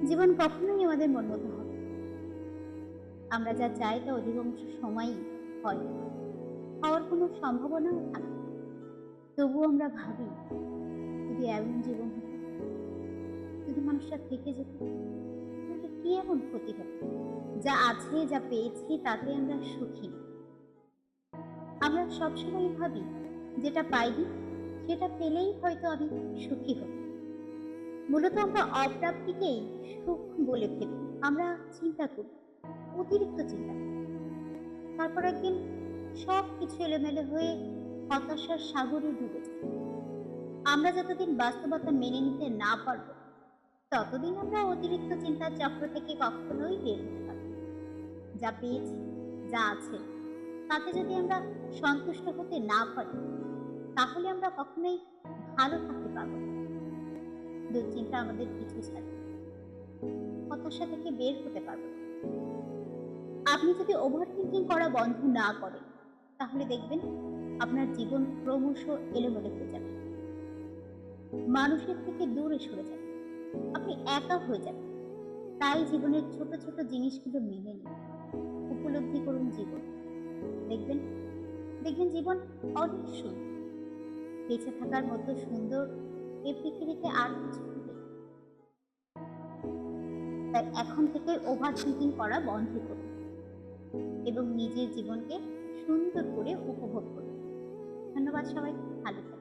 জীবন কখনোই আমাদের মন মতো হবে না। আমরা যা চাই তা অধিকাংশ সময়ই হয় না। হওয়ার কোনো সম্ভাবনাও থাকে না। তবুও আমরা ভাবি, যদি এমন জীবন হতো, যদি মানুষটা থেকে যেত, তাহলে কি এমন ক্ষতি হতো? যা আছে, যা পেয়েছি তাতে আমরা সুখী না। আমরা সবসময় ভাবি, যেটা পাইনি সেটা পেলেই হয়তো আমি সুখী হব। মূলত আমরা অপ্রাপ্তিকেই সুখ বলে ভেবে আমরা চিন্তা করি, অতিরিক্ত চিন্তা করি। তারপর একদিন সব কিছু এলোমেলো হয়ে হতাশার সাগরে ডুবে যায়। আমরা যতদিন বাস্তবতা মেনে নিতে না পারবো, ততদিন আমরা অতিরিক্ত চিন্তার চক্র থেকে কখনোই বের হতে পারবো না। যা পেয়েছি, যা আছে, তাতে যদি আমরা সন্তুষ্ট হতে না পারি, তাহলে আমরা কখনোই ভালো থাকতে পারবো না। দুশ্চিন্তা আমাদের পিছু ছাড়বে, হতাশা থেকে বের হতে পারবো না। আপনি যদি ওভার থিঙ্কিং করা বন্ধ না করেন, তাহলে দেখবেন আপনার জীবন ক্রমশ এলোমেলো হয়ে যাবে, মানুষের থেকে দূরে সরে যাবে, আপনি একা হয়ে যাবেন। তাই জীবনের ছোট ছোট জিনিসগুলো মেনে নিন, উপলব্ধি করুন জীবন। দেখবেন দেখবেন জীবন অনেক সুন্দর। বেঁচে থাকার মতো সুন্দর এই পৃথিবীতে আর কিছু নেই। তাই এখন থেকে ওভার থিঙ্কিং করা বন্ধ করুন এবং নিজের জীবনকে সুন্দর করে উপভোগ করুন। ধন্যবাদ সবাই, ভালো থাকুন।